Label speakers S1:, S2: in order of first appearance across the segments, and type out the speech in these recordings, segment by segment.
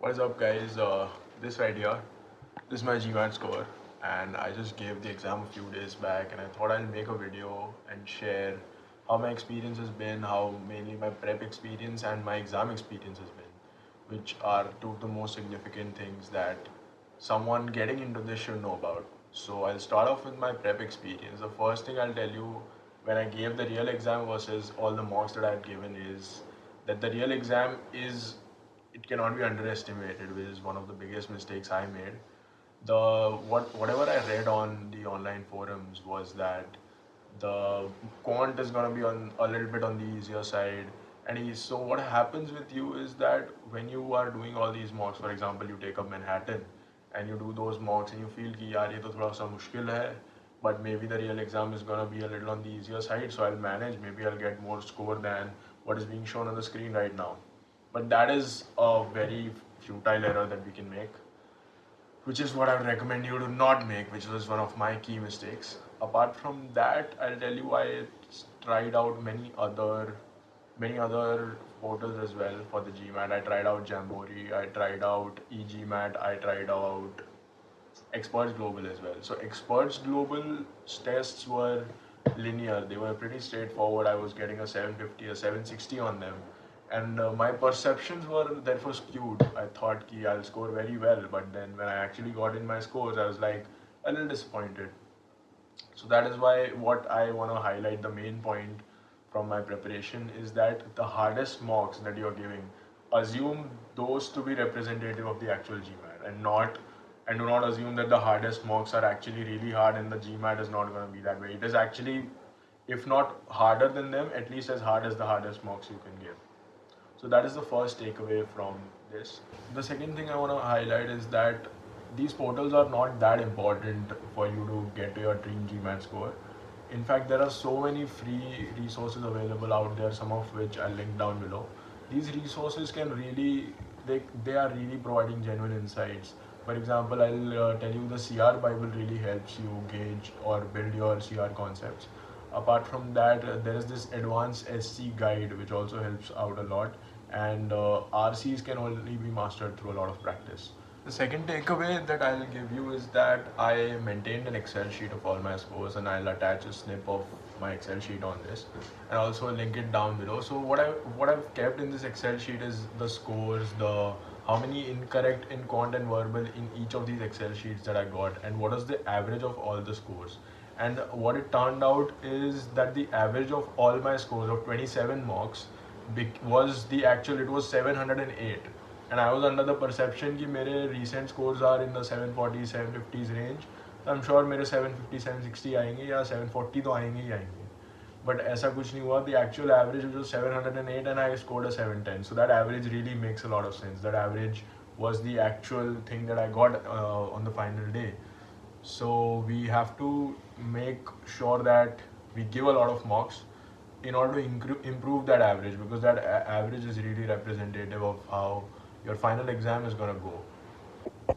S1: What is up, guys? This right here, this is my GMAT score, and I just gave the exam a few days back, and I thought I'll make a video and share how my experience has been, how mainly my prep experience and my exam experience has been, which are two of the most significant things that someone getting into this should know about. So I'll start off with my prep experience. The first thing I'll tell you when I gave the real exam versus all the mocks that I've given is that the real exam is it cannot be underestimated, which is one of the biggest mistakes I made. Whatever I read on the online forums was that the quant is gonna be on a little bit on the easier side. So what happens with you is that when you are doing all these mocks, for example, you take up Manhattan and you do those mocks and you feel कि यार ये तो थोड़ा सा मुश्किल है, but maybe the real exam is gonna be a little on the easier side, so I'll manage. Maybe I'll get more score than what is being shown on the screen right now. But that is a very futile error that we can make, which is what I would recommend you to not make, which was one of my key mistakes. Apart from that, I'll tell you I tried out many other portals as well for the GMAT. I tried out Jamboree, I tried out eGMAT, I tried out Experts Global as well. So Experts Global tests were linear. They were pretty straightforward. I was getting a 750, a 760 on them. And my perceptions were therefore skewed. I thought ki I'll score very well, but then when I actually got in my scores, I was like a little disappointed. So that is why what I want to highlight, the main point from my preparation is that the hardest mocks that you're giving, assume those to be representative of the actual GMAT and do not assume that the hardest mocks are actually really hard and the GMAT is not going to be that way. It is actually, if not harder than them, at least as hard as the hardest mocks you can give. So that is the first takeaway from this. The second thing I want to highlight is that these portals are not that important for you to get to your dream GMAT score. In fact, there are so many free resources available out there, some of which I'll link down below. These resources can really, they are really providing genuine insights. For example, I'll tell you the CR Bible really helps you gauge or build your CR concepts. Apart from that, there is this advanced SC guide which also helps out a lot, and RCs can only be mastered through a lot of practice. The second takeaway that I'll give you is that I maintained an Excel sheet of all my scores, and I'll attach a snip of my Excel sheet on this and also link it down below. So what I've kept in this Excel sheet is the scores, the how many incorrect in quant and verbal in each of these Excel sheets that I got, and what is the average of all the scores. And what it turned out is that the average of all my scores of 27 mocks was the actual, it was 708. And I was under the perception कि मेरे recent scores are in the 740, 750s range. तो I'm sure मेरे 750, 760 आएंगे या 740 तो आएंगे ही आएंगे. But ऐसा कुछ नहीं हुआ. The actual average was 708 and I scored a 710. So that average really makes a lot of sense. That average was the actual thing that I got on the final day. So we have to make sure that we give a lot of mocks in order to improve that average, because that average is really representative of how your final exam is going to go.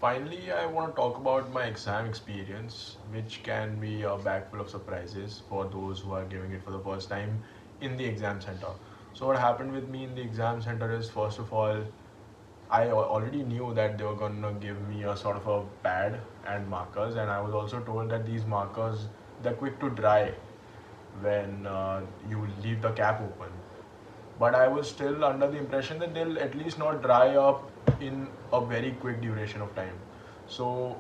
S1: Finally, I want to talk about my exam experience, which can be a bag full of surprises for those who are giving it for the first time in the exam center. So what happened with me in the exam center is, first of all, I already knew that they were going to give me a sort of a pad and markers, and I was also told that these markers, they're quick to dry when you leave the cap open. But I was still under the impression that they'll at least not dry up in a very quick duration of time. So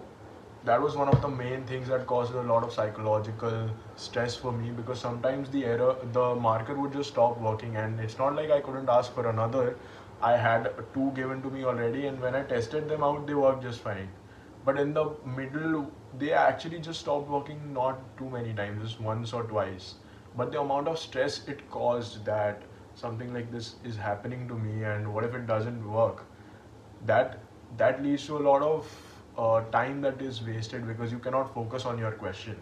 S1: that was one of the main things that caused a lot of psychological stress for me, because sometimes the marker would just stop working, and it's not like I couldn't ask for another. I had two given to me already, and when I tested them out, they worked just fine. But in the middle, they actually just stopped working, not too many times, just once or twice. But the amount of stress it caused that something like this is happening to me, and what if it doesn't work, that that leads to a lot of time that is wasted because you cannot focus on your question.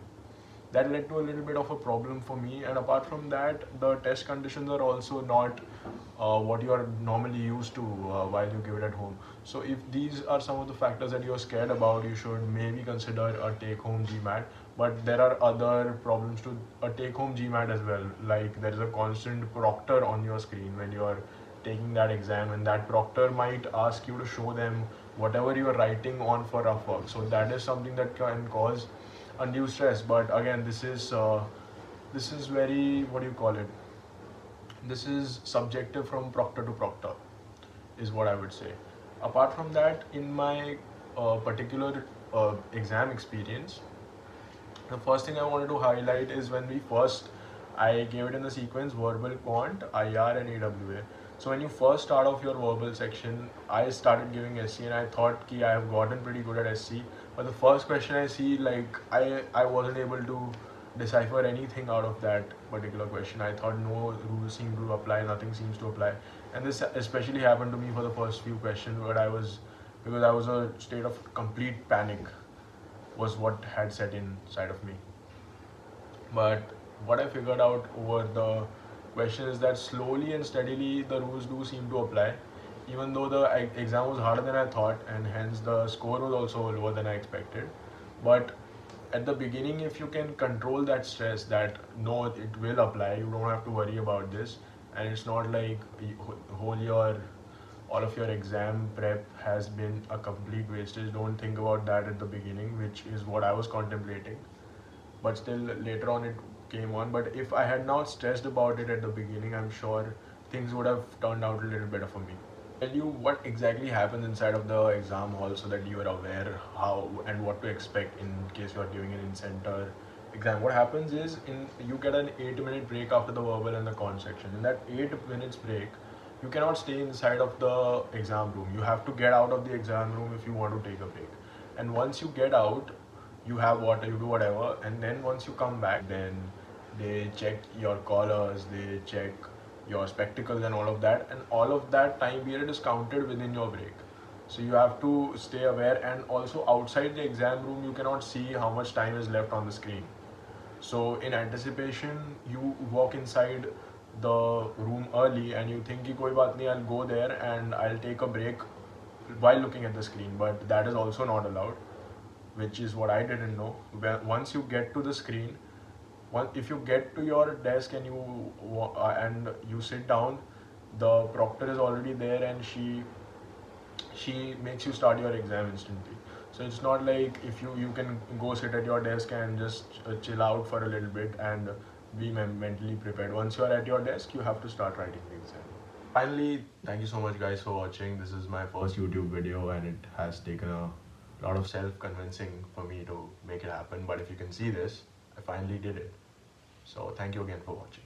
S1: That led to a little bit of a problem for me. And apart from that, the test conditions are also not what you are normally used to while you give it at home. So if these are some of the factors that you're scared about, you should maybe consider a take-home GMAT. But there are other problems to a take-home GMAT as well. Like there is a constant proctor on your screen when you're taking that exam, and that proctor might ask you to show them whatever you are writing on for rough work. So that is something that can cause undue stress. But again, this is very, what do you call it? This is subjective from proctor to proctor, is what I would say. Apart from that, in my particular exam experience, the first thing I wanted to highlight is when we first, I gave it in the sequence verbal, quant, IR, and AWA. So when you first start off your verbal section, I started giving SC and I thought ki I have gotten pretty good at SC. But the first question I see, like I wasn't able to decipher anything out of that particular question. I thought no rules seem to apply, nothing seems to apply. And this especially happened to me for the first few questions where because I was a state of complete panic was what had set inside of me. But what I figured out over the question is that slowly and steadily the rules do seem to apply, even though the exam was harder than I thought, and hence the score was also lower than I expected. But at the beginning, if you can control that stress that no, it will apply, you don't have to worry about this, and it's not like whole your all of your exam prep has been a complete wastage. Don't think about that at the beginning, which is what I was contemplating. But still, later on, it came on. But if I had not stressed about it at the beginning, I'm sure things would have turned out a little better for me. Tell you what exactly happens inside of the exam hall so that you are aware how and what to expect in case you are giving an in-center exam. What happens is you get an 8-minute break after the verbal and the con section. In that 8 minutes break, you cannot stay inside of the exam room. You have to get out of the exam room if you want to take a break. And once you get out, you have water, you do whatever, and then once you come back, then they check your collars, they check your spectacles and all of that, and all of that time period is counted within your break. So you have to stay aware, and also outside the exam room you cannot see how much time is left on the screen. So in anticipation, you walk inside the room early and you think ki koi baat nahi, I'll go there and I'll take a break while looking at the screen, but that is also not allowed, which is what I didn't know. Once you get to the screen, if you get to your desk and you sit down, the proctor is already there and she makes you start your exam instantly. So it's not like if you can go sit at your desk and just chill out for a little bit and be mentally prepared. Once you are at your desk, you have to start writing the exam. Finally, thank you so much guys for watching. This is my first YouTube video and it has taken a lot of self-convincing for me to make it happen. But if you can see this, I finally did it. So thank you again for watching.